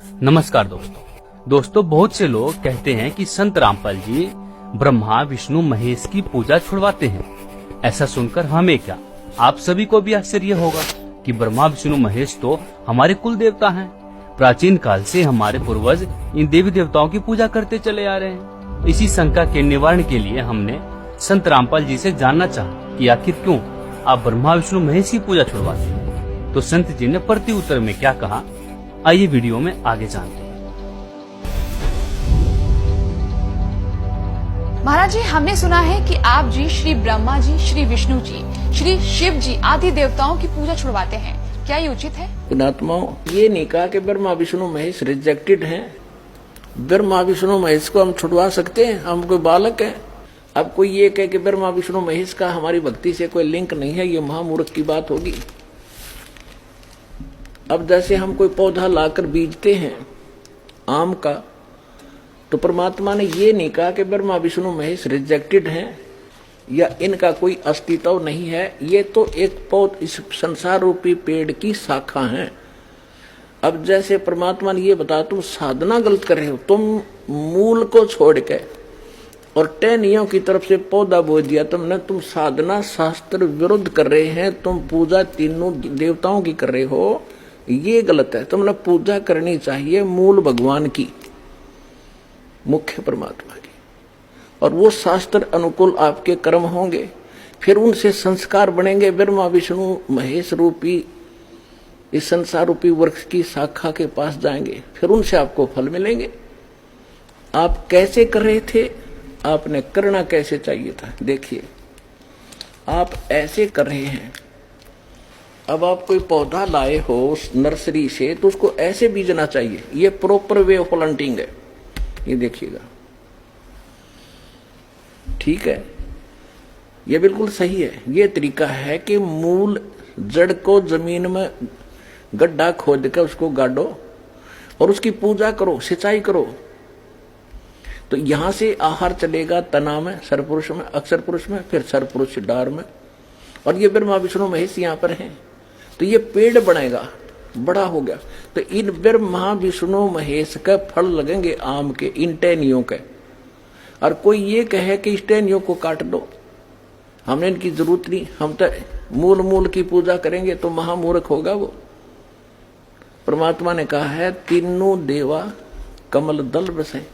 नमस्कार दोस्तों बहुत से लोग कहते हैं कि संत रामपाल जी ब्रह्मा विष्णु महेश की पूजा छुड़वाते हैं। ऐसा सुनकर हमें क्या, आप सभी को भी आश्चर्य होगा कि ब्रह्मा विष्णु महेश तो हमारे कुल देवता हैं। प्राचीन काल से हमारे पूर्वज इन देवी देवताओं की पूजा करते चले आ रहे हैं। इसी शंका के निवारण के लिए हमने संत रामपाल जी से जानना चाहा कि आखिर क्यों आप ब्रह्मा विष्णु महेश की पूजा छुड़वाते हैं। तो संत जी ने प्रति उत्तर में क्या कहा, आइए वीडियो में आगे जानते हैं। महाराज जी, हमने सुना है कि आप जी श्री ब्रह्मा जी, श्री विष्णु जी, श्री शिव जी आदि देवताओं की पूजा छुड़वाते हैं, क्या ये उचित है? पुणात्माओं, ये नहीं कहा कि ब्रह्मा विष्णु महेश रिजेक्टेड हैं। ब्रह्मा विष्णु महेश को हम छुड़वा सकते हैं, हम कोई बालक हैं। अब कोई ये कहे कि ब्रह्मा विष्णु महेश का हमारी भक्ति से कोई लिंक नहीं है, ये महामूर्ख की बात होगी। अब जैसे हम कोई पौधा लाकर बीजते हैं आम का, तो परमात्मा ने ये नहीं कहा कि ब्रह्मा विष्णु महेश रिजेक्टेड हैं या इनका कोई अस्तित्व नहीं है। ये तो एक पौध इस संसार रूपी पेड़ की शाखा है। अब जैसे परमात्मा ने ये बताया तुम साधना गलत कर रहे हो, तुम मूल को छोड़ के और टहनियों की तरफ से पौधा बो दिया तुमने, तुम साधना शास्त्र विरुद्ध कर रहे हैं। तुम पूजा तीनों देवताओं की कर रहे हो, ये गलत है। तुमने पूजा करनी चाहिए मूल भगवान की, मुख्य परमात्मा की, और वो शास्त्र अनुकूल आपके कर्म होंगे, फिर उनसे संस्कार बनेंगे। ब्रह्मा विष्णु महेश रूपी इस संसार रूपी वृक्ष की शाखा के पास जाएंगे, फिर उनसे आपको फल मिलेंगे। आप कैसे कर रहे थे, आपने करना कैसे चाहिए था। देखिए, आप ऐसे कर रहे हैं। अब आप कोई पौधा लाए हो उस नर्सरी से, तो उसको ऐसे बीजना चाहिए। ये प्रॉपर वे ऑफ प्लांटिंग है, ये देखिएगा, ठीक है, ये बिल्कुल सही है। ये तरीका है कि मूल जड़ को जमीन में गड्ढा खोद कर उसको गाड़ो और उसकी पूजा करो, सिंचाई करो, तो यहां से आहार चलेगा तना में, सरपुरुष में, अक्षर पुरुष में, फिर सरपुरुष डार में, और ये ब्रह्मा विष्णु महेश यहां पर हैं, तो ये पेड़ बनेगा, बड़ा हो गया। तो इन ब्रह्मा विष्णु महेश के फल लगेंगे आम के, इन टहनियों के। और कोई ये कहे कि इस टहनियों को काट दो, हमने इनकी जरूरत नहीं, हम तो मूल की पूजा करेंगे, तो महामूर्ख होगा वो। परमात्मा ने कहा है तीनों देवा कमल दल बसे।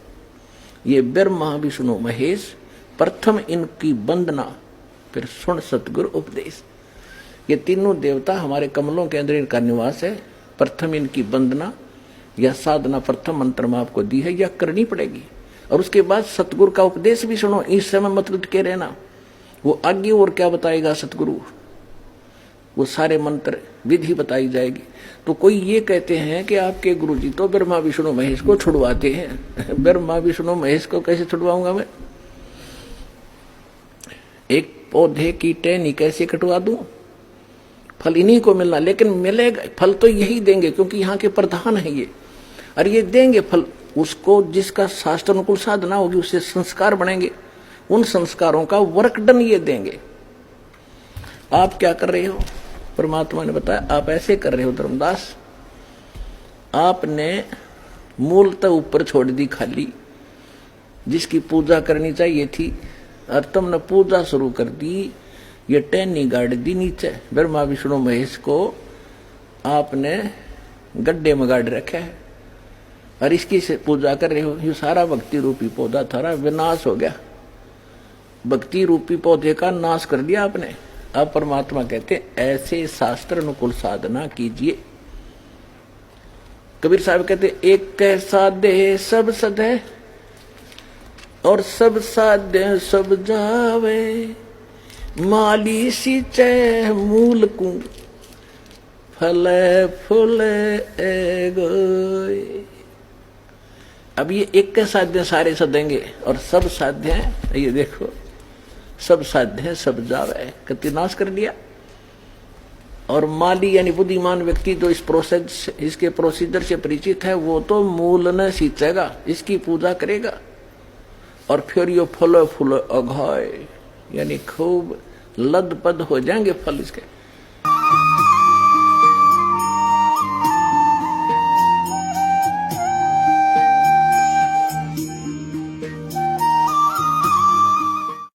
ये ब्रह्मा विष्णु महेश, प्रथम इनकी वंदना, फिर सुन सतगुरु उपदेश। ये तीनों देवता हमारे कमलों के अंदर इनका निवास है। प्रथम इनकी वंदना या साधना प्रथम मंत्र में आपको दी है, या करनी पड़ेगी। और उसके बाद सतगुरु का उपदेश भी सुनो, इस समय मत लटके रहना। वो आगे और क्या बताएगा सतगुरु, वो सारे मंत्र विधि बताई जाएगी। तो कोई ये कहते हैं कि आपके गुरुजी तो ब्रह्मा विष्णु महेश को छुड़वाते हैं। ब्रह्मा विष्णु महेश को कैसे छुड़वाऊंगा मैं? एक पौधे की टहनी कैसे कटवा दूं? फल इन्हीं को मिलना, लेकिन मिलेगा फल तो यही देंगे क्योंकि यहाँ के प्रधान है ये। और ये देंगे फल उसको जिसका शास्त्र अनुकूल साधना होगी, उससे संस्कार बनेंगे, उन संस्कारों का वर्क डन ये देंगे। आप क्या कर रहे हो? परमात्मा ने बताया आप ऐसे कर रहे हो धर्मदास। आपने मूलतः ऊपर छोड़ दी खाली, जिसकी पूजा करनी चाहिए थी, और तुमने पूजा शुरू कर दी, ये टहनी गाड़ दी नीचे। ब्रह्मा विष्णु महेश को आपने गड्ढे में गाड़ रखा है और इसकी से पूजा कर रहे हो। ये सारा भक्ति रूपी पौधा थारा विनाश हो गया, भक्ति रूपी पौधे का नाश कर दिया आपने। अब परमात्मा कहते ऐसे शास्त्र अनुकूल साधना कीजिए। कबीर साहब कहते एक कैसा दे सब सदे और सब साध्य सब जावे, माली सिंचे मूल को फले फूले गए। अब ये एक के साध्य सारे सदेंगे और सब साध्य हैं, ये देखो सब साध्य है सब जावे, कति नाश कर दिया। और माली यानी बुद्धिमान व्यक्ति जो इस प्रोसेस इसके प्रोसीजर से परिचित है, वो तो मूल न सींचेगा, इसकी पूजा करेगा, और फिर ये फलो फूलो अघाय यानी खूब लदपद हो जाएंगे फल इसके।